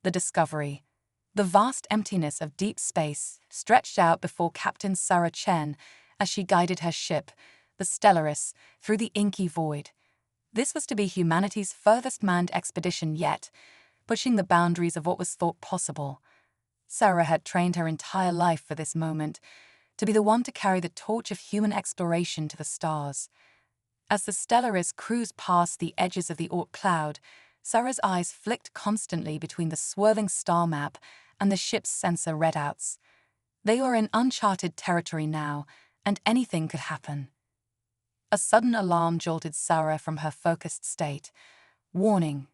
the Discovery. The vast emptiness of deep space stretched out before Captain Sarah Chen as she guided her ship, the Stellaris, through the inky void. This was to be humanity's furthest manned expedition yet, pushing the boundaries of what was thought possible. Sarah had trained her entire life for this moment, to be the one to carry the torch of human exploration to the stars. As the Stellaris cruised past the edges of the Oort cloud, Sarah's eyes flicked constantly between the swirling star map and the ship's sensor readouts. They were in uncharted territory now, and anything could happen. A sudden alarm jolted Sarah from her focused state. Warning.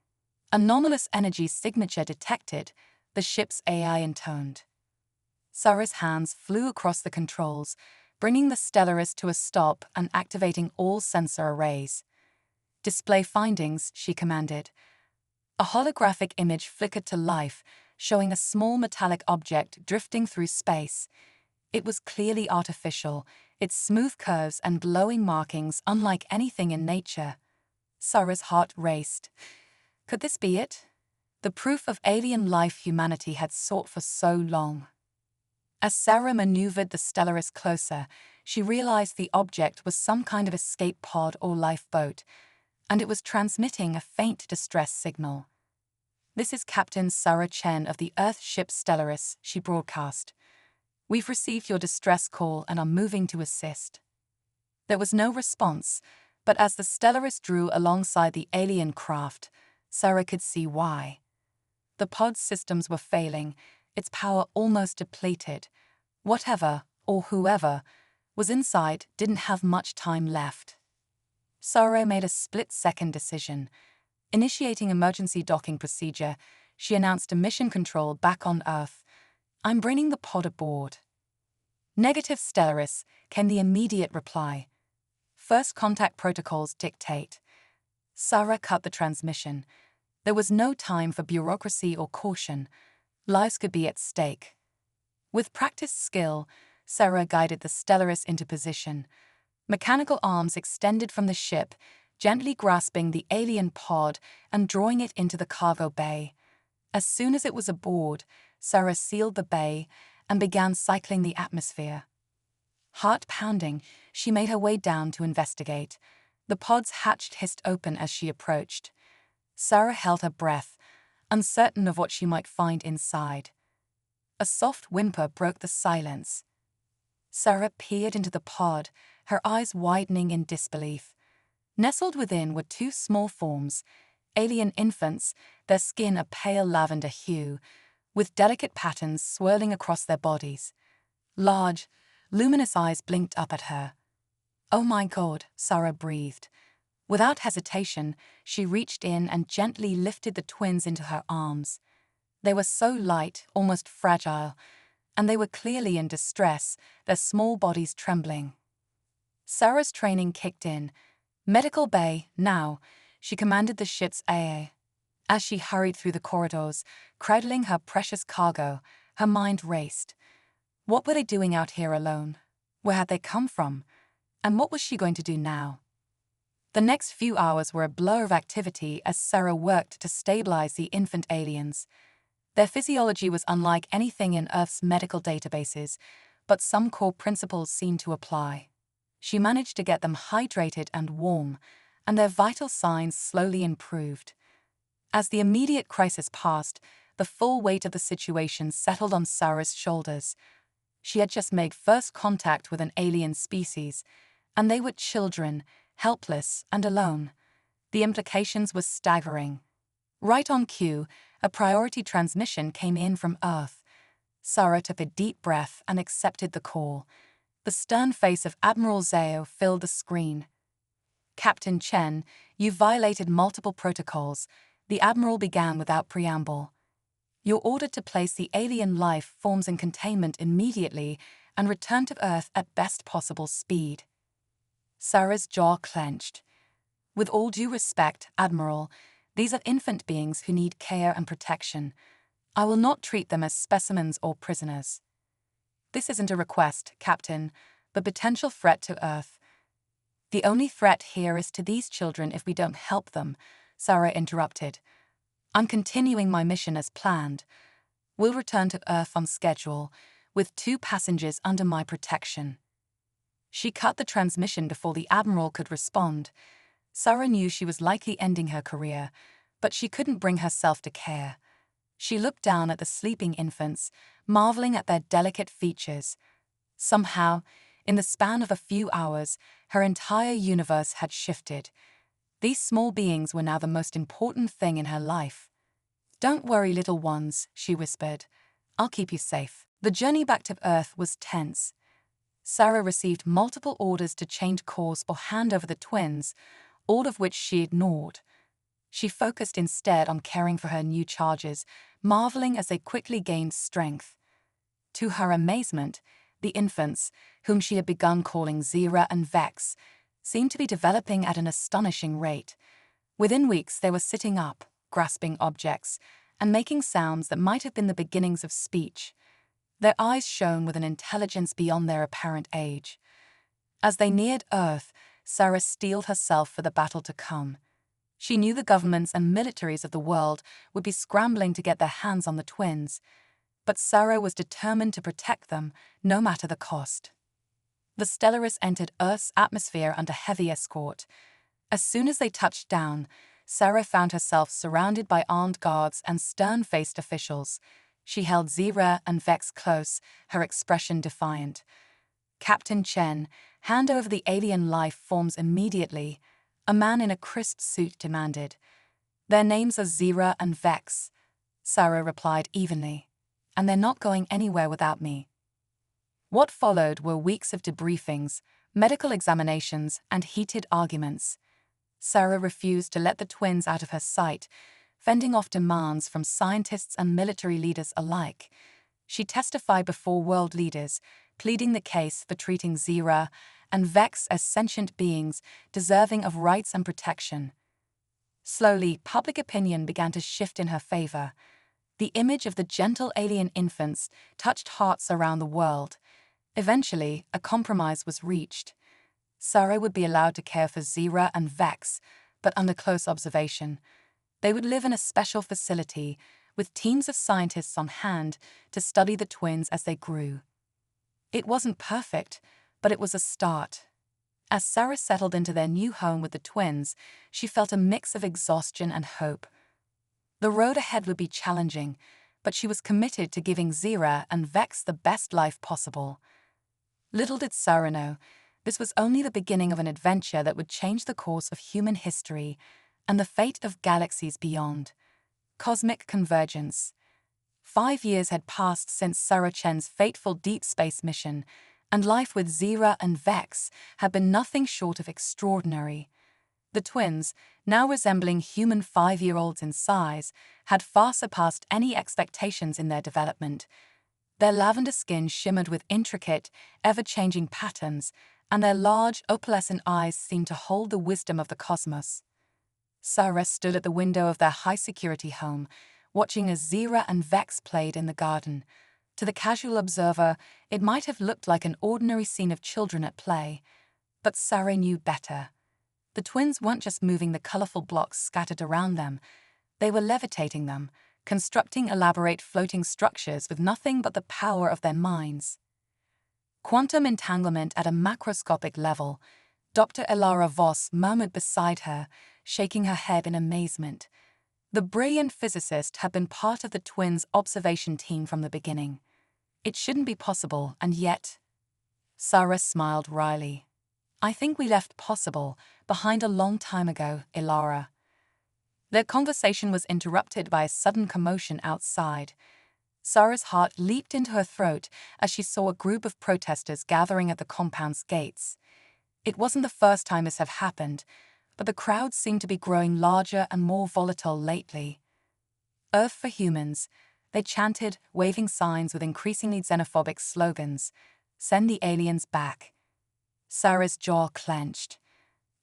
Anomalous energy signature detected, the ship's AI intoned. Sarah's hands flew across the controls, bringing the Stellaris to a stop and activating all sensor arrays. Display findings, she commanded. A holographic image flickered to life, showing a small metallic object drifting through space. It was clearly artificial, its smooth curves and glowing markings unlike anything in nature. Sarah's heart raced. Could this be it? The proof of alien life humanity had sought for so long. As Sarah maneuvered the Stellaris closer, she realized the object was some kind of escape pod or lifeboat, and it was transmitting a faint distress signal. "This is Captain Sarah Chen of the Earth ship Stellaris," she broadcast. "We've received your distress call and are moving to assist." There was no response, but as the Stellaris drew alongside the alien craft, Sarah could see why. The pod's systems were failing, its power almost depleted. Whatever, or whoever, was inside didn't have much time left. Sarah made a split-second decision. Initiating emergency docking procedure, she announced to Mission Control back on Earth, "I'm bringing the pod aboard." "Negative, Stellaris," came the immediate reply. "First contact protocols dictate." Sarah cut the transmission. There was no time for bureaucracy or caution. Lives could be at stake. With practiced skill, Sarah guided the Stellaris into position. Mechanical arms extended from the ship, gently grasping the alien pod and drawing it into the cargo bay. As soon as it was aboard, Sarah sealed the bay and began cycling the atmosphere. Heart pounding, she made her way down to investigate. The pod's hatch hissed open as she approached. Sarah held her breath, uncertain of what she might find inside. A soft whimper broke the silence. Sarah peered into the pod, her eyes widening in disbelief. Nestled within were two small forms, alien infants, their skin a pale lavender hue, with delicate patterns swirling across their bodies. Large, luminous eyes blinked up at her. "Oh my God," Sarah breathed. Without hesitation, she reached in and gently lifted the twins into her arms. They were so light, almost fragile, and they were clearly in distress, their small bodies trembling. Sarah's training kicked in. "Medical bay, now," she commanded the ship's AA. As she hurried through the corridors, cradling her precious cargo, her mind raced. What were they doing out here alone? Where had they come from? And what was she going to do now? The next few hours were a blur of activity as Sarah worked to stabilize the infant aliens. Their physiology was unlike anything in Earth's medical databases, but some core principles seemed to apply. She managed to get them hydrated and warm, and their vital signs slowly improved. As the immediate crisis passed, the full weight of the situation settled on Sarah's shoulders. She had just made first contact with an alien species, and they were children, helpless and alone. The implications were staggering. Right on cue, a priority transmission came in from Earth. Sarah took a deep breath and accepted the call. The stern face of Admiral Zhao filled the screen. "Captain Chen, you violated multiple protocols," the Admiral began without preamble. "You're ordered to place the alien life forms in containment immediately and return to Earth at best possible speed." Sarah's jaw clenched. "With all due respect, Admiral, these are infant beings who need care and protection. I will not treat them as specimens or prisoners." "This isn't a request, Captain, but potential threat to Earth." "The only threat here is to these children if we don't help them," Sarah interrupted. I'm continuing my mission as planned. We'll return to Earth on schedule, with 2 passengers under my protection." She cut the transmission before the Admiral could respond. Sarah knew she was likely ending her career, but she couldn't bring herself to care. She looked down at the sleeping infants, marveling at their delicate features. Somehow, in the span of a few hours, her entire universe had shifted. These small beings were now the most important thing in her life. "Don't worry, little ones," she whispered. "I'll keep you safe." The journey back to Earth was tense. Sarah received multiple orders to change course or hand over the twins, all of which she ignored. She focused instead on caring for her new charges, marveling as they quickly gained strength. To her amazement, the infants, whom she had begun calling Zira and Vex, seemed to be developing at an astonishing rate. Within weeks, they were sitting up, grasping objects, and making sounds that might have been the beginnings of speech. Their eyes shone with an intelligence beyond their apparent age. As they neared Earth, Sarah steeled herself for the battle to come. She knew the governments and militaries of the world would be scrambling to get their hands on the twins, but Sarah was determined to protect them, no matter the cost. The Stellaris entered Earth's atmosphere under heavy escort. As soon as they touched down, Sarah found herself surrounded by armed guards and stern-faced officials. She held Zira and Vex close, her expression defiant. "Captain Chen, hand over the alien life forms immediately," a man in a crisp suit demanded. "Their names are Zira and Vex," Sarah replied evenly. "And they're not going anywhere without me." What followed were weeks of debriefings, medical examinations, and heated arguments. Sarah refused to let the twins out of her sight, fending off demands from scientists and military leaders alike. She testified before world leaders, pleading the case for treating Zira and Vex as sentient beings deserving of rights and protection. Slowly, public opinion began to shift in her favor. The image of the gentle alien infants touched hearts around the world. Eventually, a compromise was reached. Sarah would be allowed to care for Zira and Vex, but under close observation. They would live in a special facility, with teams of scientists on hand to study the twins as they grew. It wasn't perfect, but it was a start. As Sarah settled into their new home with the twins, she felt a mix of exhaustion and hope. The road ahead would be challenging, but she was committed to giving Zira and Vex the best life possible. Little did Sarah know, this was only the beginning of an adventure that would change the course of human history and the fate of galaxies beyond. Cosmic convergence. 5 years had passed since Sarah Chen's fateful deep space mission, and life with Zira and Vex had been nothing short of extraordinary. The twins, now resembling human 5-year-olds in size, had far surpassed any expectations in their development. Their lavender skin shimmered with intricate, ever-changing patterns, and their large, opalescent eyes seemed to hold the wisdom of the cosmos. Sarah stood at the window of their high-security home, watching as Zira and Vex played in the garden. To the casual observer, it might have looked like an ordinary scene of children at play. But Sarah knew better. The twins weren't just moving the colorful blocks scattered around them. They were levitating them, constructing elaborate floating structures with nothing but the power of their minds. Quantum entanglement at a macroscopic level, Dr. Elara Voss murmured beside her, shaking her head in amazement. The brilliant physicist had been part of the twins' observation team from the beginning. It shouldn't be possible, and yet... Sarah smiled wryly. "I think we left possible behind a long time ago, Elara." Their conversation was interrupted by a sudden commotion outside. Sarah's heart leaped into her throat as she saw a group of protesters gathering at the compound's gates. It wasn't the first time this had happened, but the crowd seemed to be growing larger and more volatile lately. "Earth for humans," they chanted, waving signs with increasingly xenophobic slogans. "Send the aliens back." Sarah's jaw clenched.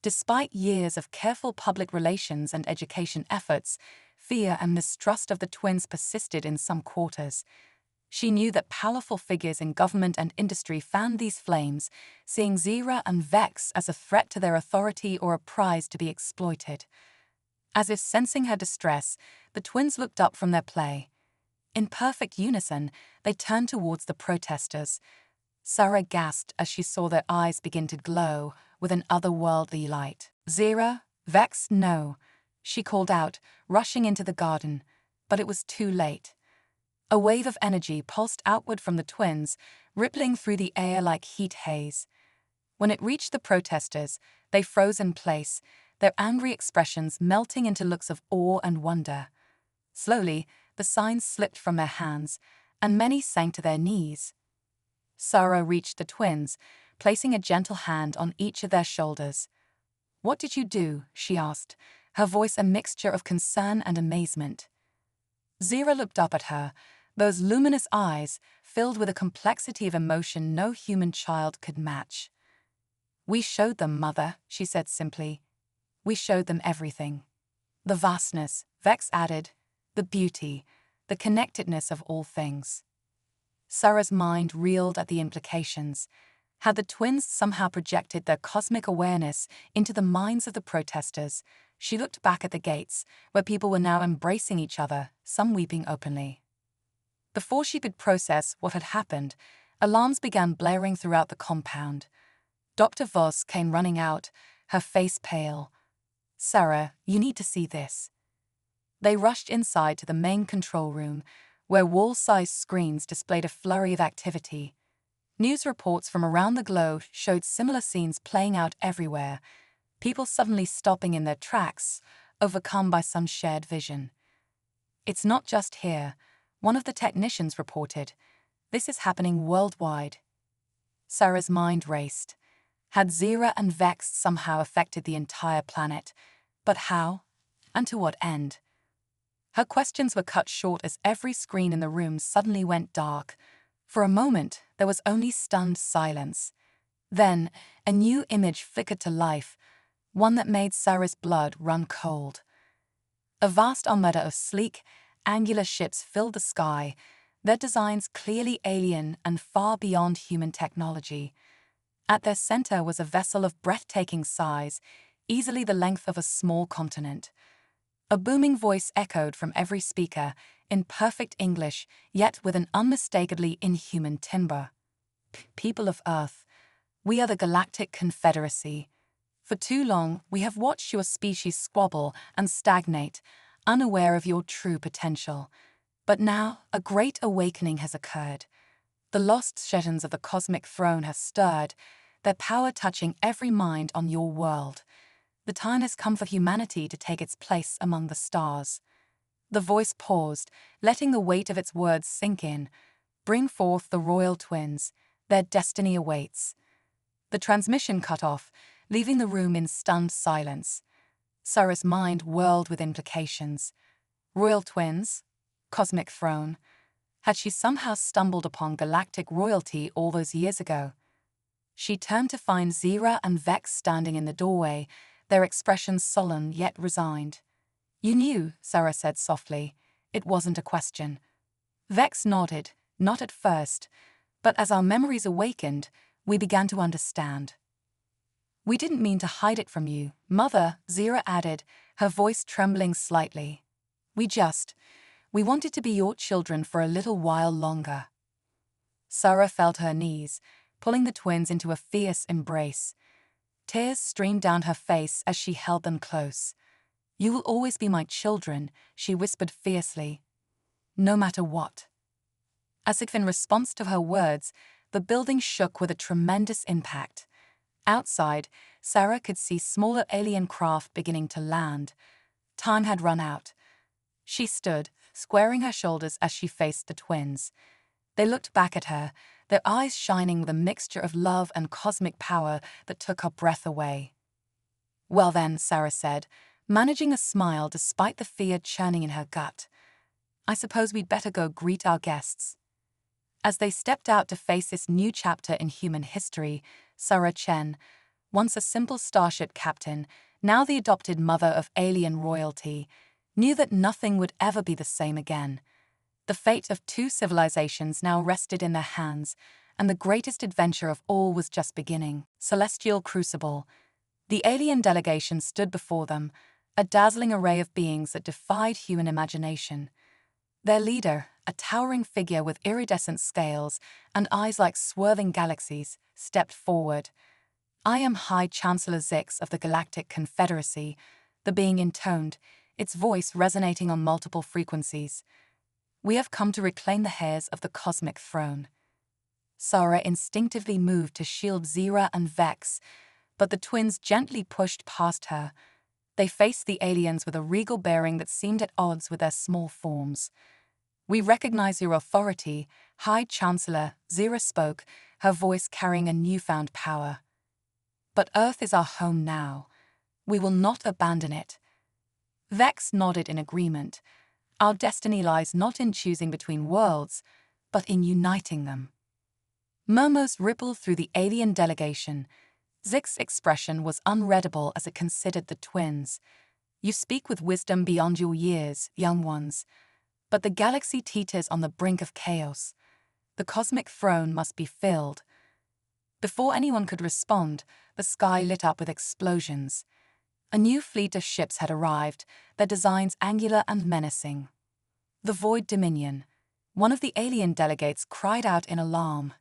Despite years of careful public relations and education efforts, fear and mistrust of the twins persisted in some quarters. She knew that powerful figures in government and industry fanned these flames, seeing Zira and Vex as a threat to their authority or a prize to be exploited. As if sensing her distress, the twins looked up from their play. In perfect unison, they turned towards the protesters. Sarah gasped as she saw their eyes begin to glow with an otherworldly light. "Zira, Vex, no," she called out, rushing into the garden. But it was too late. A wave of energy pulsed outward from the twins, rippling through the air like heat haze. When it reached the protesters, they froze in place, their angry expressions melting into looks of awe and wonder. Slowly, the signs slipped from their hands, and many sank to their knees. Sarah reached the twins, placing a gentle hand on each of their shoulders. "What did you do?" she asked, her voice a mixture of concern and amazement. Zira looked up at her, those luminous eyes filled with a complexity of emotion no human child could match. "We showed them, Mother," she said simply. "We showed them everything. The vastness," Vex added, "the beauty, the connectedness of all things." Sarah's mind reeled at the implications. Had the twins somehow projected their cosmic awareness into the minds of the protesters? She looked back at the gates, where people were now embracing each other, some weeping openly. Before she could process what had happened, alarms began blaring throughout the compound. Dr. Voss came running out, her face pale. "Sarah, you need to see this." They rushed inside to the main control room, where wall-sized screens displayed a flurry of activity. News reports from around the globe showed similar scenes playing out everywhere, people suddenly stopping in their tracks, overcome by some shared vision. "It's not just here," one of the technicians reported. "This is happening worldwide." Sarah's mind raced. Had Zira and Vex somehow affected the entire planet? But how? And to what end? Her questions were cut short as every screen in the room suddenly went dark. For a moment, there was only stunned silence. Then, a new image flickered to life, one that made Sarah's blood run cold. A vast armada of sleek, angular ships filled the sky, their designs clearly alien and far beyond human technology. At their center was a vessel of breathtaking size, easily the length of a small continent. A booming voice echoed from every speaker, in perfect English, yet with an unmistakably inhuman timbre. "People of Earth, we are the Galactic Confederacy. For too long, we have watched your species squabble and stagnate, unaware of your true potential. But now, a great awakening has occurred. The lost shetons of the cosmic throne have stirred, their power touching every mind on your world. The time has come for humanity to take its place among the stars." The voice paused, letting the weight of its words sink in. "Bring forth the royal twins. Their destiny awaits." The transmission cut off, leaving the room in stunned silence. Sarah's mind whirled with implications. Royal twins? Cosmic throne? Had she somehow stumbled upon galactic royalty all those years ago? She turned to find Zira and Vex standing in the doorway, their expressions solemn yet resigned. "You knew," Sarah said softly. "It wasn't a question." Vex nodded, not at first, but as our memories awakened, we began to understand. "We didn't mean to hide it from you, Mother," Zira added, her voice trembling slightly. We wanted to be your children for a little while longer." Sarah fell to her knees, pulling the twins into a fierce embrace. Tears streamed down her face as she held them close. "You will always be my children," she whispered fiercely. "No matter what." As if in response to her words, the building shook with a tremendous impact. Outside, Sarah could see smaller alien craft beginning to land. Time had run out. She stood, squaring her shoulders as she faced the twins. They looked back at her, their eyes shining with a mixture of love and cosmic power that took her breath away. "Well then," Sarah said, managing a smile despite the fear churning in her gut. "I suppose we'd better go greet our guests." As they stepped out to face this new chapter in human history, Sarah Chen, once a simple starship captain, now the adopted mother of alien royalty, knew that nothing would ever be the same again. The fate of two civilizations now rested in their hands, and the greatest adventure of all was just beginning. Celestial Crucible. The alien delegation stood before them, a dazzling array of beings that defied human imagination. Their leader, a towering figure with iridescent scales and eyes like swerving galaxies, stepped forward. "I am High Chancellor Zix of the Galactic Confederacy," the being intoned, its voice resonating on multiple frequencies. "We have come to reclaim the heirs of the cosmic throne." Sarah instinctively moved to shield Zira and Vex, but the twins gently pushed past her. They faced the aliens with a regal bearing that seemed at odds with their small forms. "We recognize your authority, High Chancellor," Zira spoke, her voice carrying a newfound power. "But Earth is our home now. We will not abandon it." Vex nodded in agreement. "Our destiny lies not in choosing between worlds, but in uniting them." Murmurs rippled through the alien delegation. Zix's expression was unreadable as it considered the twins. "You speak with wisdom beyond your years, young ones. But the galaxy teeters on the brink of chaos. The cosmic throne must be filled." Before anyone could respond, the sky lit up with explosions. A new fleet of ships had arrived, their designs angular and menacing. "The Void Dominion," one of the alien delegates cried out in alarm.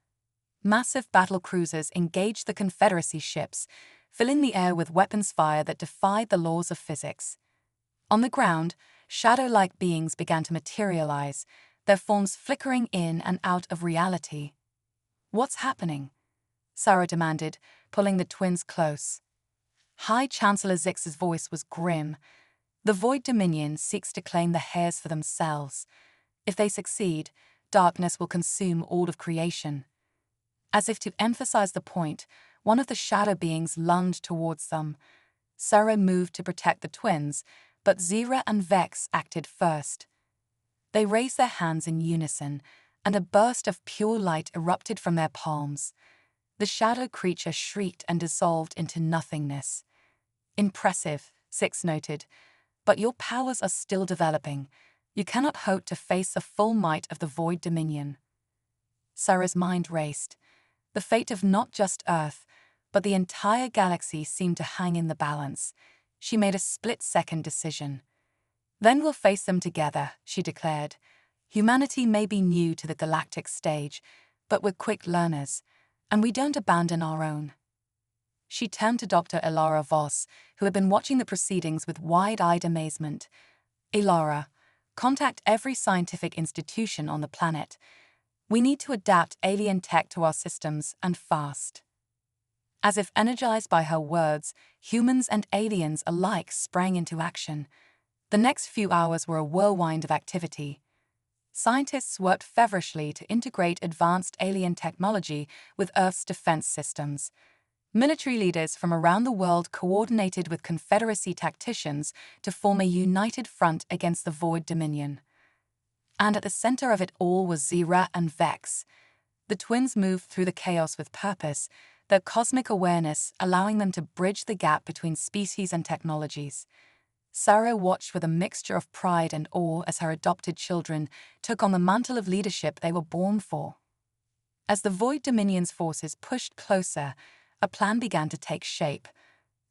Massive battle cruisers engaged the Confederacy ships, filling the air with weapons fire that defied the laws of physics. On the ground, shadow-like beings began to materialize, their forms flickering in and out of reality. "What's happening?" Sarah demanded, pulling the twins close. High Chancellor Zix's voice was grim. "The Void Dominion seeks to claim the heirs for themselves. If they succeed, darkness will consume all of creation." As if to emphasize the point, one of the shadow beings lunged towards them. Sarah moved to protect the twins, but Zira and Vex acted first. They raised their hands in unison, and a burst of pure light erupted from their palms. The shadow creature shrieked and dissolved into nothingness. "Impressive," Zix noted, "but your powers are still developing. You cannot hope to face the full might of the Void Dominion." Sarah's mind raced. The fate of not just Earth, but the entire galaxy seemed to hang in the balance. She made a split-second decision. "Then we'll face them together," she declared. "Humanity may be new to the galactic stage, but we're quick learners, and we don't abandon our own." She turned to Dr. Elara Voss, who had been watching the proceedings with wide-eyed amazement. "Elara, contact every scientific institution on the planet. We need to adapt alien tech to our systems, and fast." As if energized by her words, humans and aliens alike sprang into action. The next few hours were a whirlwind of activity. Scientists worked feverishly to integrate advanced alien technology with Earth's defense systems. Military leaders from around the world coordinated with Confederacy tacticians to form a united front against the Void Dominion. And at the center of it all was Zira and Vex. The twins moved through the chaos with purpose, their cosmic awareness allowing them to bridge the gap between species and technologies. Sarah watched with a mixture of pride and awe as her adopted children took on the mantle of leadership they were born for. As the Void Dominion's forces pushed closer, a plan began to take shape.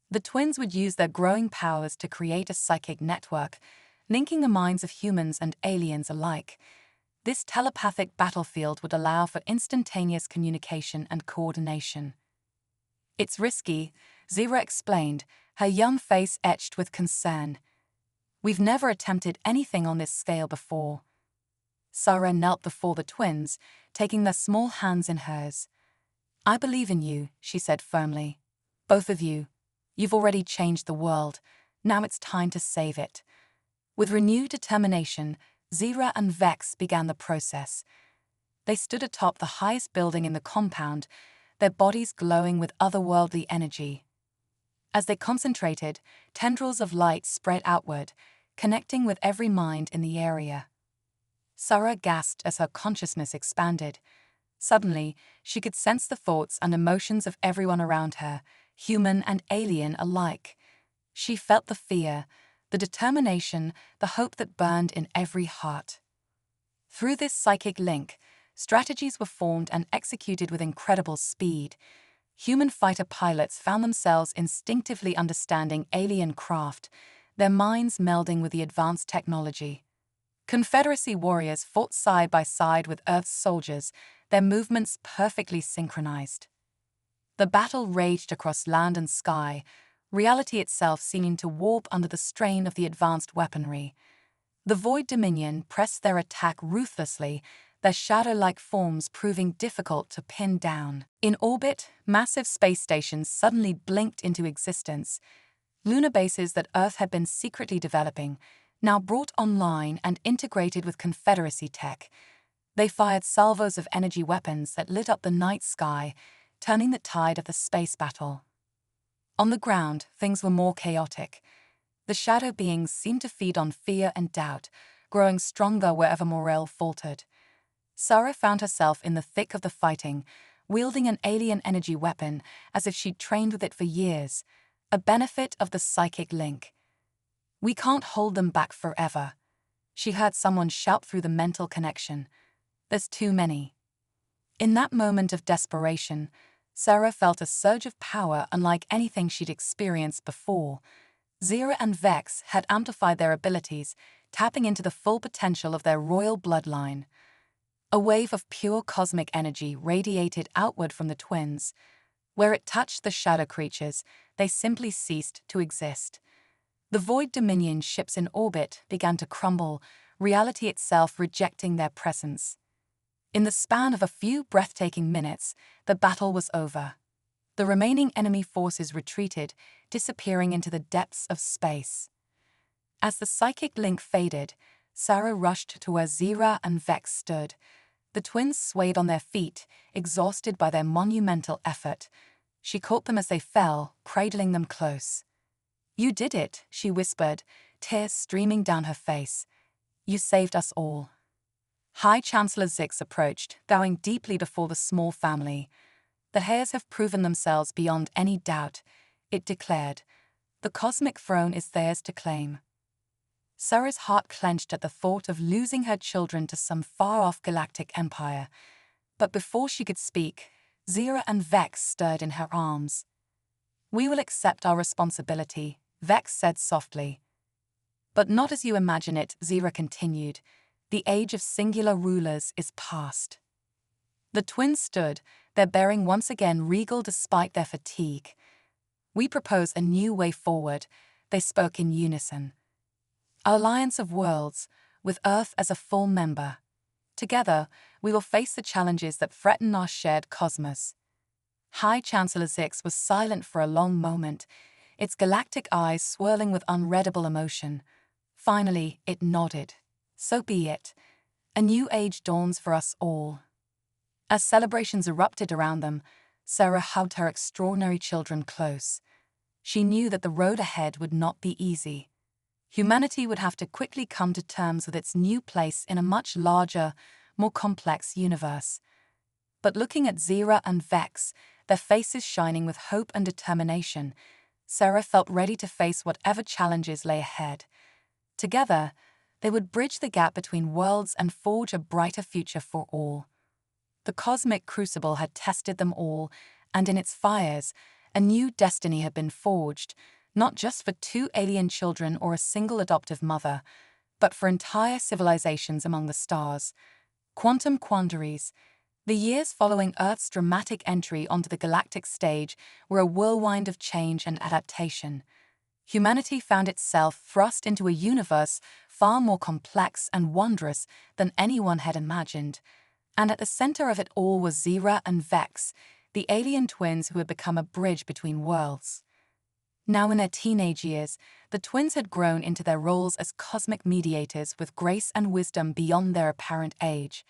The twins would use their growing powers to create a psychic network, linking the minds of humans and aliens alike. This telepathic battlefield would allow for instantaneous communication and coordination. "It's risky," Zira explained, her young face etched with concern. "We've never attempted anything on this scale before." Sarah knelt before the twins, taking their small hands in hers. "I believe in you," she said firmly. "Both of you. You've already changed the world. Now it's time to save it." With renewed determination, Zira and Vex began the process. They stood atop the highest building in the compound, their bodies glowing with otherworldly energy. As they concentrated, tendrils of light spread outward, connecting with every mind in the area. Sarah gasped as her consciousness expanded. Suddenly, she could sense the thoughts and emotions of everyone around her, human and alien alike. She felt the fear, the determination, the hope that burned in every heart. Through this psychic link, strategies were formed and executed with incredible speed. Human fighter pilots found themselves instinctively understanding alien craft, their minds melding with the advanced technology. Confederacy warriors fought side by side with Earth's soldiers, their movements perfectly synchronized. The battle raged across land and sky, reality itself seeming to warp under the strain of the advanced weaponry. The Void Dominion pressed their attack ruthlessly, their shadow-like forms proving difficult to pin down. In orbit, massive space stations suddenly blinked into existence. Lunar bases that Earth had been secretly developing, now brought online and integrated with Confederacy tech. They fired salvos of energy weapons that lit up the night sky, turning the tide of the space battle. On the ground, things were more chaotic. The shadow beings seemed to feed on fear and doubt, growing stronger wherever morale faltered. Sarah found herself in the thick of the fighting, wielding an alien energy weapon as if she'd trained with it for years, a benefit of the psychic link. "We can't hold them back forever," she heard someone shout through the mental connection. "There's too many." In that moment of desperation, Sarah felt a surge of power unlike anything she'd experienced before. Zira and Vex had amplified their abilities, tapping into the full potential of their royal bloodline. A wave of pure cosmic energy radiated outward from the twins. Where it touched the shadow creatures, they simply ceased to exist. The Void Dominion ships in orbit began to crumble, reality itself rejecting their presence. In the span of a few breathtaking minutes, the battle was over. The remaining enemy forces retreated, disappearing into the depths of space. As the psychic link faded, Sarah rushed to where Zira and Vex stood. The twins swayed on their feet, exhausted by their monumental effort. She caught them as they fell, cradling them close. "You did it," she whispered, tears streaming down her face. "You saved us all." High Chancellor Zix approached, bowing deeply before the small family. "The heirs have proven themselves beyond any doubt," it declared. "The cosmic throne is theirs to claim." Sarah's heart clenched at the thought of losing her children to some far-off galactic empire. But before she could speak, Zira and Vex stirred in her arms. "We will accept our responsibility," Vex said softly. "But not as you imagine it," Zira continued. "The age of singular rulers is past." The twins stood, their bearing once again regal despite their fatigue. "We propose a new way forward," they spoke in unison. "Our alliance of worlds, with Earth as a full member. Together, we will face the challenges that threaten our shared cosmos." High Chancellor Zix was silent for a long moment, its galactic eyes swirling with unreadable emotion. Finally, it nodded. "So be it. A new age dawns for us all." As celebrations erupted around them, Sarah hugged her extraordinary children close. She knew that the road ahead would not be easy. Humanity would have to quickly come to terms with its new place in a much larger, more complex universe. But looking at Zira and Vex, their faces shining with hope and determination, Sarah felt ready to face whatever challenges lay ahead. Together, they would bridge the gap between worlds and forge a brighter future for all. The cosmic crucible had tested them all, and in its fires, a new destiny had been forged, not just for 2 alien children or a single adoptive mother, but for entire civilizations among the stars. Quantum quandaries. The years following Earth's dramatic entry onto the galactic stage were a whirlwind of change and adaptation. Humanity found itself thrust into a universe far more complex and wondrous than anyone had imagined. And at the center of it all was Zira and Vex, the alien twins who had become a bridge between worlds. Now in their teenage years, the twins had grown into their roles as cosmic mediators with grace and wisdom beyond their apparent age.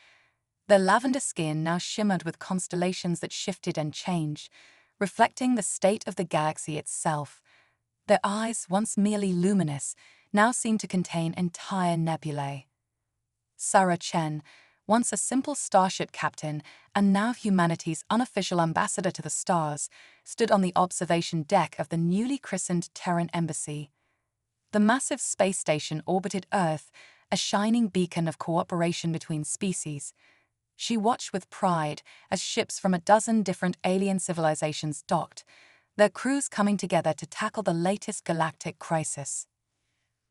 Their lavender skin now shimmered with constellations that shifted and changed, reflecting the state of the galaxy itself. Their eyes, once merely luminous, now seemed to contain entire nebulae. Sarah Chen, once a simple starship captain and now humanity's unofficial ambassador to the stars, stood on the observation deck of the newly christened Terran Embassy. The massive space station orbited Earth, a shining beacon of cooperation between species. She watched with pride as ships from a dozen different alien civilizations docked, their crews coming together to tackle the latest galactic crisis.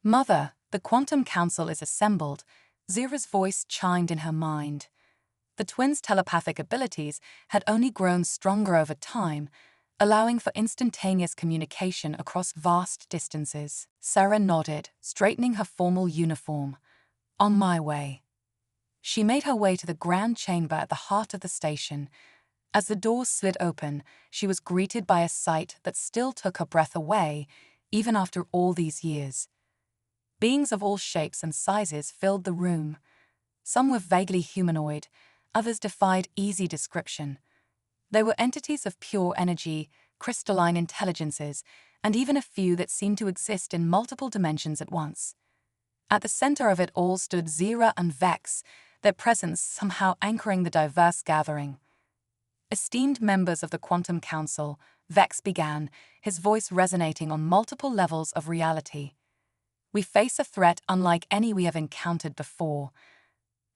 Mother, the Quantum Council is assembled, Zira's voice chimed in her mind. The twins' telepathic abilities had only grown stronger over time, allowing for instantaneous communication across vast distances. Sarah nodded, straightening her formal uniform. On my way. She made her way to the grand chamber at the heart of the station. As the doors slid open, she was greeted by a sight that still took her breath away, even after all these years. Beings of all shapes and sizes filled the room. Some were vaguely humanoid, others defied easy description. They were entities of pure energy, crystalline intelligences, and even a few that seemed to exist in multiple dimensions at once. At the center of it all stood Zira and Vex, their presence somehow anchoring the diverse gathering. Esteemed members of the Quantum Council, Vex began, his voice resonating on multiple levels of reality. We face a threat unlike any we have encountered before.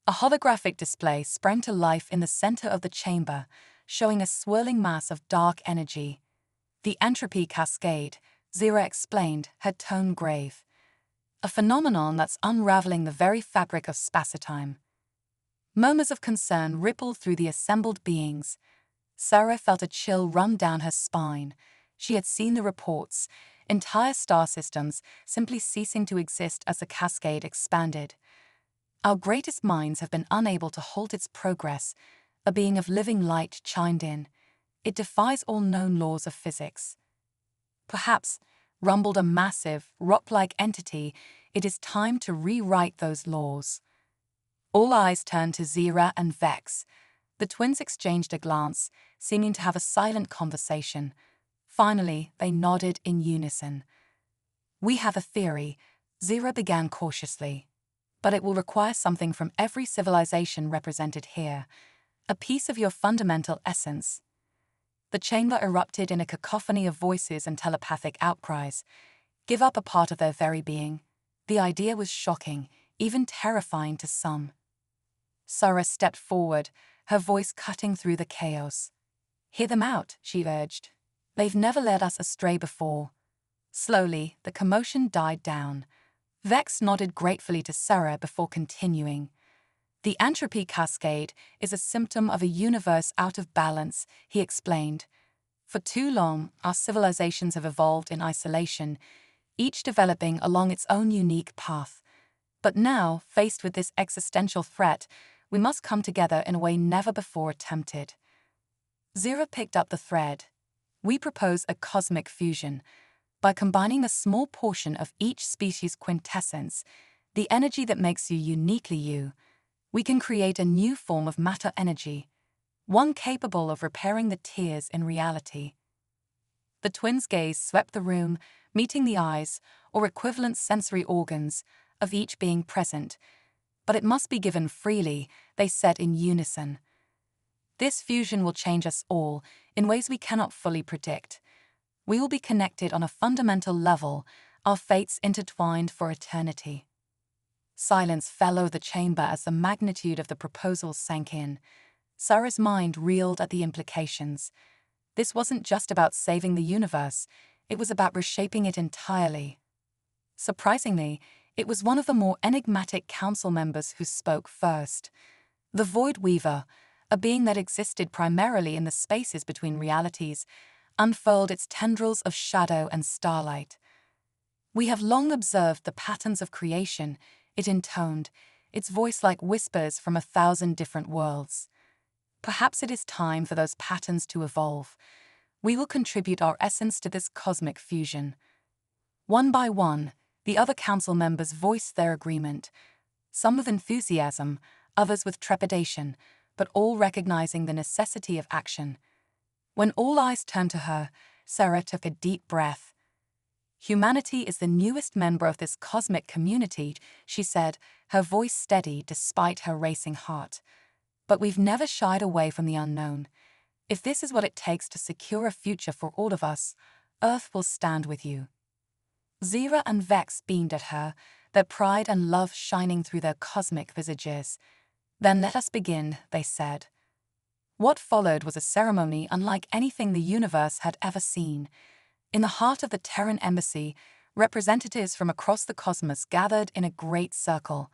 A holographic display sprang to life in the center of the chamber, showing a swirling mass of dark energy. The entropy cascade, Zira explained, her tone grave. A phenomenon that's unraveling the very fabric of spacetime. Murmurs of concern rippled through the assembled beings. Sarah felt a chill run down her spine. She had seen the reports, entire star systems simply ceasing to exist as the cascade expanded. Our greatest minds have been unable to halt its progress, a being of living light chimed in. It defies all known laws of physics. Perhaps, rumbled a massive, rock-like entity, it is time to rewrite those laws. All eyes turned to Zira and Vex. The twins exchanged a glance, seeming to have a silent conversation. Finally, they nodded in unison. We have a theory, Zira began cautiously. But it will require something from every civilization represented here, a piece of your fundamental essence. The chamber erupted in a cacophony of voices and telepathic outcries. Give up a part of their very being. The idea was shocking, even terrifying to some. Sarah stepped forward, her voice cutting through the chaos. Hear them out, she urged. They've never led us astray before. Slowly, the commotion died down. Vex nodded gratefully to Sarah before continuing. The entropy cascade is a symptom of a universe out of balance, he explained. For too long, our civilizations have evolved in isolation, each developing along its own unique path. But now, faced with this existential threat, we must come together in a way never before attempted. Zira picked up the thread. We propose a cosmic fusion. By combining a small portion of each species' quintessence, the energy that makes you uniquely you, we can create a new form of matter energy, one capable of repairing the tears in reality. The twins' gaze swept the room, meeting the eyes, or equivalent sensory organs, of each being present. But it must be given freely, they said in unison. This fusion will change us all in ways we cannot fully predict. We will be connected on a fundamental level, our fates intertwined for eternity. Silence fell over the chamber as the magnitude of the proposal sank in. Sarah's mind reeled at the implications. This wasn't just about saving the universe, it was about reshaping it entirely. Surprisingly, it was one of the more enigmatic council members who spoke first. The Void Weaver, a being that existed primarily in the spaces between realities, unfurled its tendrils of shadow and starlight. We have long observed the patterns of creation, it intoned, its voice like whispers from 1,000 different worlds. Perhaps it is time for those patterns to evolve. We will contribute our essence to this cosmic fusion. One by one, the other council members voiced their agreement, some with enthusiasm, others with trepidation, but all recognizing the necessity of action. When all eyes turned to her, Sarah took a deep breath. Humanity is the newest member of this cosmic community, she said, her voice steady despite her racing heart. But we've never shied away from the unknown. If this is what it takes to secure a future for all of us, Earth will stand with you. Zira and Vex beamed at her, their pride and love shining through their cosmic visages. Then let us begin, they said. What followed was a ceremony unlike anything the universe had ever seen. In the heart of the Terran embassy, Representatives from across the cosmos gathered in a great circle.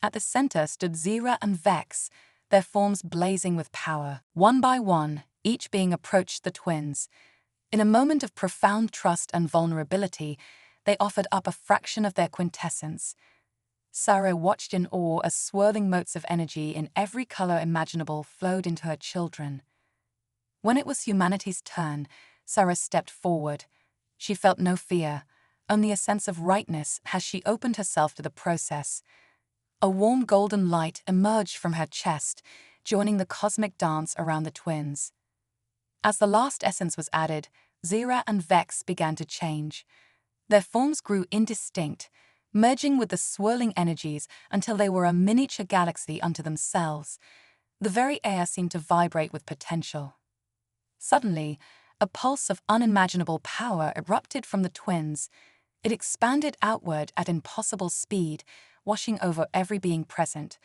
At the center stood Zira and Vex, their forms blazing with power. One by one, each being approached the twins. In a moment of profound trust and vulnerability, they offered up a fraction of their quintessence. Sarah watched in awe as swirling motes of energy in every color imaginable flowed into her children. When it was humanity's turn, Sarah stepped forward. She felt no fear, only a sense of rightness as she opened herself to the process. A warm golden light emerged from her chest, joining the cosmic dance around the twins. As the last essence was added, Zira and Vex began to change. Their forms grew indistinct, merging with the swirling energies until they were a miniature galaxy unto themselves. The very air seemed to vibrate with potential. Suddenly, a pulse of unimaginable power erupted from the twins. It expanded outward at impossible speed, washing over every being present.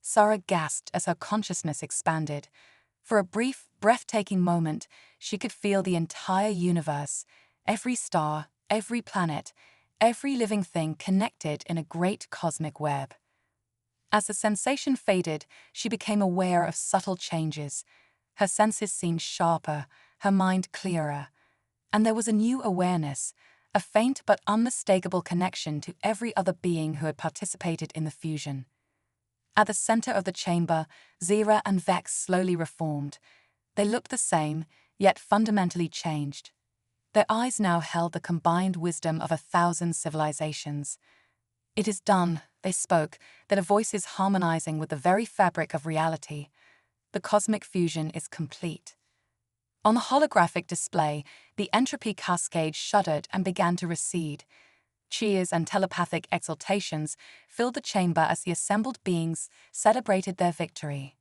Sarah gasped as her consciousness expanded. For a brief, breathtaking moment, she could feel the entire universe, every star, every planet, every living thing connected in a great cosmic web. As the sensation faded, she became aware of subtle changes. Her senses seemed sharper, her mind clearer. And there was a new awareness, a faint but unmistakable connection to every other being who had participated in the fusion. At the center of the chamber, Zira and Vex slowly reformed. They looked the same, yet fundamentally changed. Their eyes now held the combined wisdom of 1,000 civilizations. "It is done," they spoke, their voices harmonizing with the very fabric of reality. "The cosmic fusion is complete." On the holographic display, the entropy cascade shuddered and began to recede. Cheers and telepathic exultations filled the chamber as the assembled beings celebrated their victory.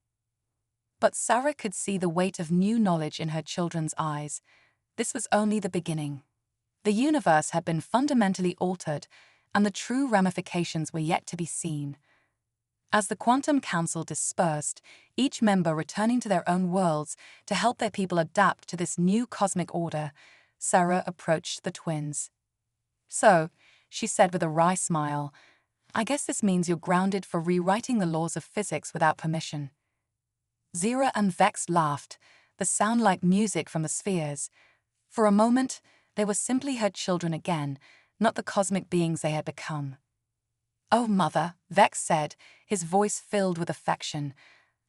But Sarah could see the weight of new knowledge in her children's eyes. This was only the beginning. The universe had been fundamentally altered, and the true ramifications were yet to be seen. As the Quantum Council dispersed, each member returning to their own worlds to help their people adapt to this new cosmic order, Sarah approached the twins. "So," she said with a wry smile, "I guess this means you're grounded for rewriting the laws of physics without permission." Zira and Vex laughed, the sound like music from the spheres. For a moment, they were simply her children again, not the cosmic beings they had become. "Oh, Mother," Vex said, his voice filled with affection,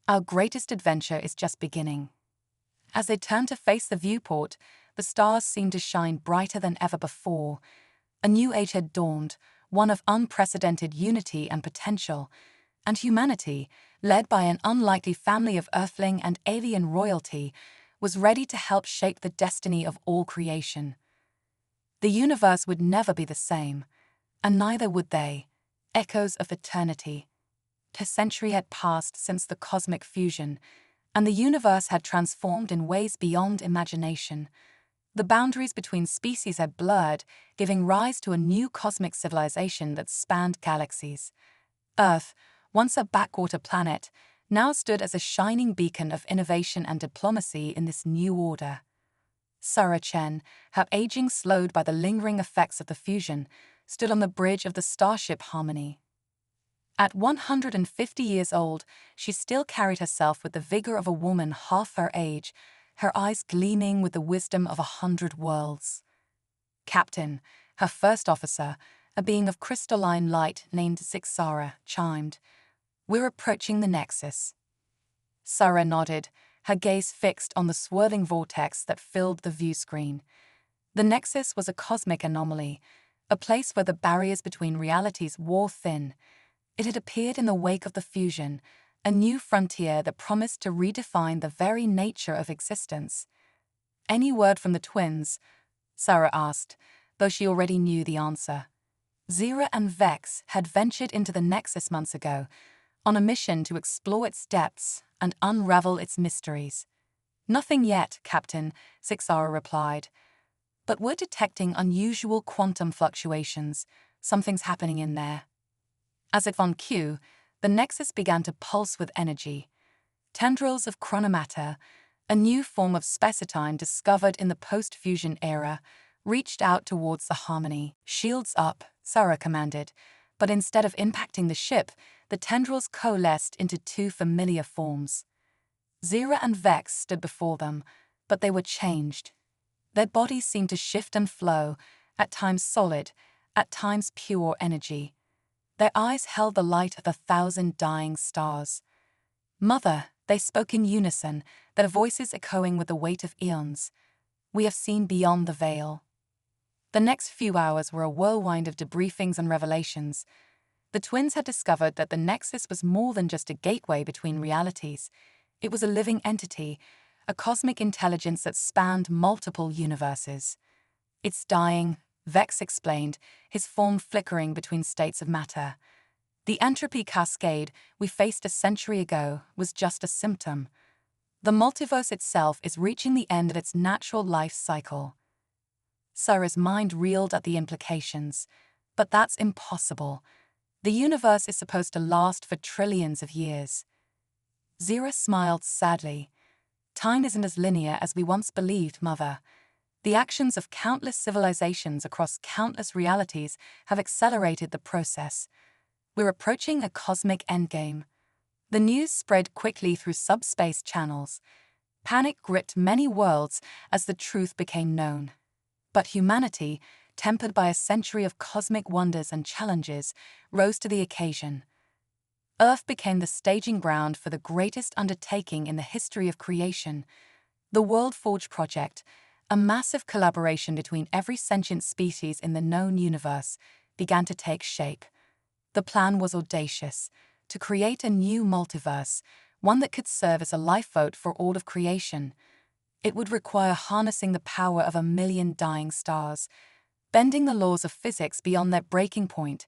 "our greatest adventure is just beginning." As they turned to face the viewport, the stars seemed to shine brighter than ever before. A new age had dawned, one of unprecedented unity and potential, and humanity, led by an unlikely family of Earthling and alien royalty, was ready to help shape the destiny of all creation. The universe would never be the same, and neither would they. Echoes of eternity. A century had passed since the cosmic fusion, and the universe had transformed in ways beyond imagination. The boundaries between species had blurred, giving rise to a new cosmic civilization that spanned galaxies. Earth, once a backwater planet, now stood as a shining beacon of innovation and diplomacy in this new order. Sarah Chen, her aging slowed by the lingering effects of the fusion, stood on the bridge of the starship Harmony. At 150 years old, she still carried herself with the vigor of a woman half her age, her eyes gleaming with the wisdom of 100 worlds. Captain, her first officer, a being of crystalline light named Zixara, chimed, "We're approaching the Nexus." Sarah nodded, her gaze fixed on the swirling vortex that filled the view screen. The Nexus was a cosmic anomaly, a place where the barriers between realities wore thin. It had appeared in the wake of the fusion, a new frontier that promised to redefine the very nature of existence. "Any word from the twins?" Sarah asked, though she already knew the answer. Zira and Vex had ventured into the Nexus months ago, on a mission to explore its depths and unravel its mysteries. "Nothing yet, Captain," Zixara replied. "But we're detecting unusual quantum fluctuations. Something's happening in there." As if on cue, the Nexus began to pulse with energy. Tendrils of chronomatter, a new form of space-time discovered in the post-fusion era, reached out towards the Harmony. "Shields up," Sarah commanded, but instead of impacting the ship, the tendrils coalesced into two familiar forms. Zira and Vex stood before them, but they were changed. Their bodies seemed to shift and flow, at times solid, at times pure energy. Their eyes held the light of 1,000 dying stars. "Mother," they spoke in unison, their voices echoing with the weight of eons. "We have seen beyond the veil." The next few hours were a whirlwind of debriefings and revelations. The twins had discovered that the Nexus was more than just a gateway between realities. It was a living entity, a cosmic intelligence that spanned multiple universes. "It's dying," Vex explained, his form flickering between states of matter. "The entropy cascade we faced a century ago was just a symptom. The multiverse itself is reaching the end of its natural life cycle." Sarah's mind reeled at the implications. But that's impossible. The universe is supposed to last for trillions of years. Zira smiled sadly. "Time isn't as linear as we once believed, Mother. The actions of countless civilizations across countless realities have accelerated the process. We're approaching a cosmic endgame." The news spread quickly through subspace channels. Panic gripped many worlds as the truth became known. But humanity, tempered by a century of cosmic wonders and challenges, rose to the occasion. Earth became the staging ground for the greatest undertaking in the history of creation. The World Forge Project, a massive collaboration between every sentient species in the known universe, began to take shape. The plan was audacious: to create a new multiverse, one that could serve as a lifeboat for all of creation. It would require harnessing the power of 1,000,000 dying stars, bending the laws of physics beyond their breaking point,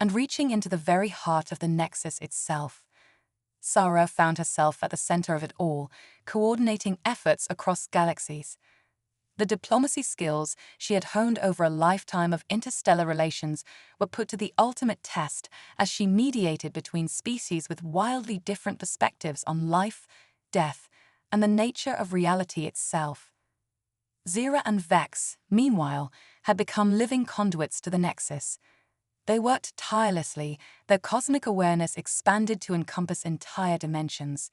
and reaching into the very heart of the Nexus itself. Sarah found herself at the center of it all, coordinating efforts across galaxies. The diplomacy skills she had honed over a lifetime of interstellar relations were put to the ultimate test as she mediated between species with wildly different perspectives on life, death, and the nature of reality itself. Zira and Vex, meanwhile, had become living conduits to the Nexus. They worked tirelessly, their cosmic awareness expanded to encompass entire dimensions.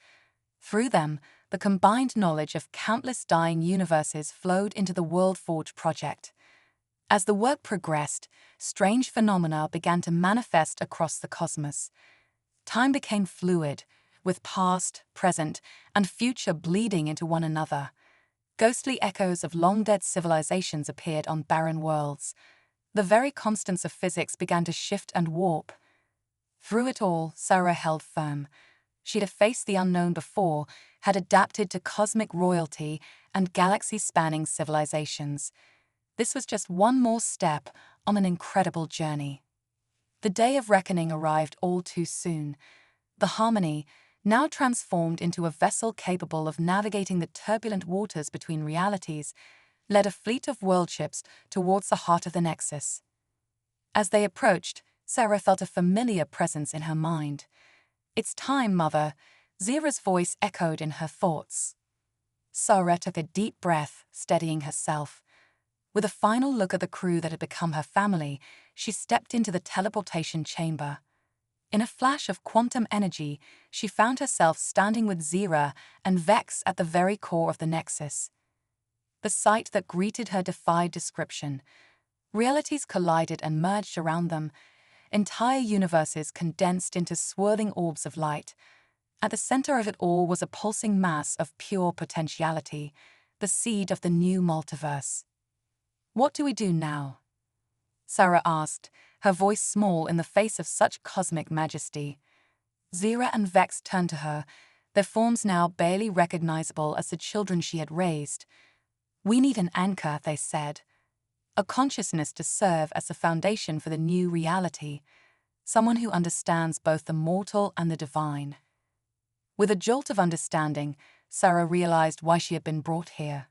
Through them, the combined knowledge of countless dying universes flowed into the World Forge Project. As the work progressed, strange phenomena began to manifest across the cosmos. Time became fluid, with past, present, and future bleeding into one another. Ghostly echoes of long-dead civilizations appeared on barren worlds. The very constants of physics began to shift and warp. Through it all, Sarah held firm. She'd faced the unknown before, had adapted to cosmic royalty and galaxy-spanning civilizations. This was just one more step on an incredible journey. The day of reckoning arrived all too soon. The Harmony, now transformed into a vessel capable of navigating the turbulent waters between realities, led a fleet of world ships towards the heart of the Nexus. As they approached, Sarah felt a familiar presence in her mind. "It's time, Mother," Zira's voice echoed in her thoughts. Sarah took a deep breath, steadying herself. With a final look at the crew that had become her family, she stepped into the teleportation chamber. In a flash of quantum energy, she found herself standing with Zira and Vex at the very core of the Nexus. The sight that greeted her defied description. Realities collided and merged around them, entire universes condensed into swirling orbs of light. At the center of it all was a pulsing mass of pure potentiality, the seed of the new multiverse. "What do we do now?" Sarah asked, her voice small in the face of such cosmic majesty. Zira and Vex turned to her, their forms now barely recognizable as the children she had raised. "We need an anchor," they said. "A consciousness to serve as the foundation for the new reality. Someone who understands both the mortal and the divine." With a jolt of understanding, Sarah realized why she had been brought here.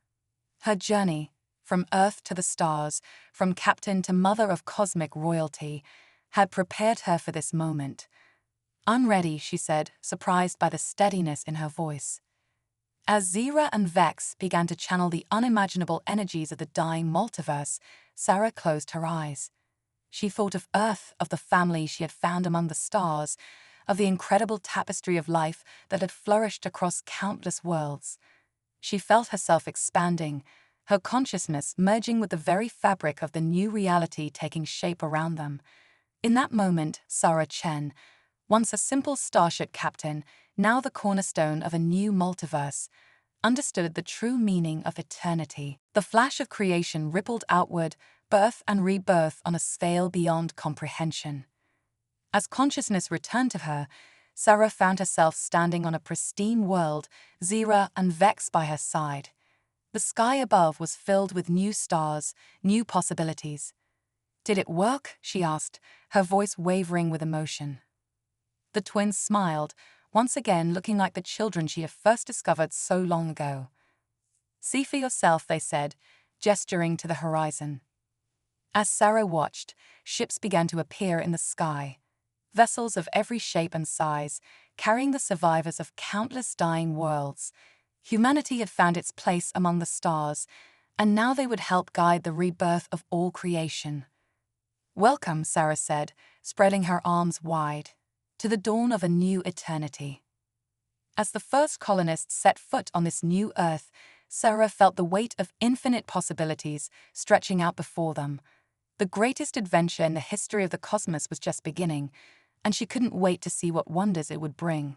Her journey, from Earth to the stars, from captain to mother of cosmic royalty, had prepared her for this moment. "I'm ready," she said, surprised by the steadiness in her voice. As Zira and Vex began to channel the unimaginable energies of the dying multiverse, Sarah closed her eyes. She thought of Earth, of the family she had found among the stars, of the incredible tapestry of life that had flourished across countless worlds. She felt herself expanding, her consciousness merging with the very fabric of the new reality taking shape around them. In that moment, Sarah Chen, once a simple starship captain, now the cornerstone of a new multiverse, understood the true meaning of eternity. The flash of creation rippled outward, birth and rebirth on a scale beyond comprehension. As consciousness returned to her, Sarah found herself standing on a pristine world, Zira and Vex by her side. The sky above was filled with new stars, new possibilities. "Did it work?" she asked, her voice wavering with emotion. The twins smiled, once again looking like the children she had first discovered so long ago. "See for yourself," they said, gesturing to the horizon. As Sarah watched, ships began to appear in the sky. Vessels of every shape and size, carrying the survivors of countless dying worlds. Humanity had found its place among the stars, and now they would help guide the rebirth of all creation. "Welcome," Sarah said, spreading her arms wide, "to the dawn of a new eternity." As the first colonists set foot on this new Earth, Sarah felt the weight of infinite possibilities stretching out before them. The greatest adventure in the history of the cosmos was just beginning, and she couldn't wait to see what wonders it would bring.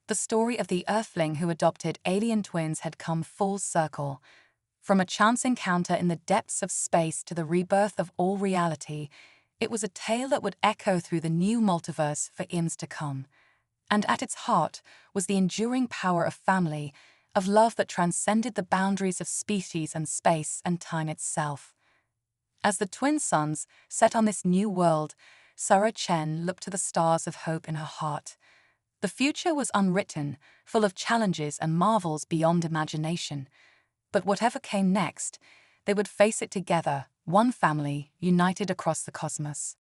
The story of the Earthling who adopted alien twins had come full circle. From a chance encounter in the depths of space to the rebirth of all reality, it was a tale that would echo through the new multiverse for eons to come. And at its heart was the enduring power of family, of love that transcended the boundaries of species and space and time itself. As the twin suns set on this new world, Sarah Chen looked to the stars of hope in her heart. The future was unwritten, full of challenges and marvels beyond imagination. But whatever came next, they would face it together, one family, united across the cosmos.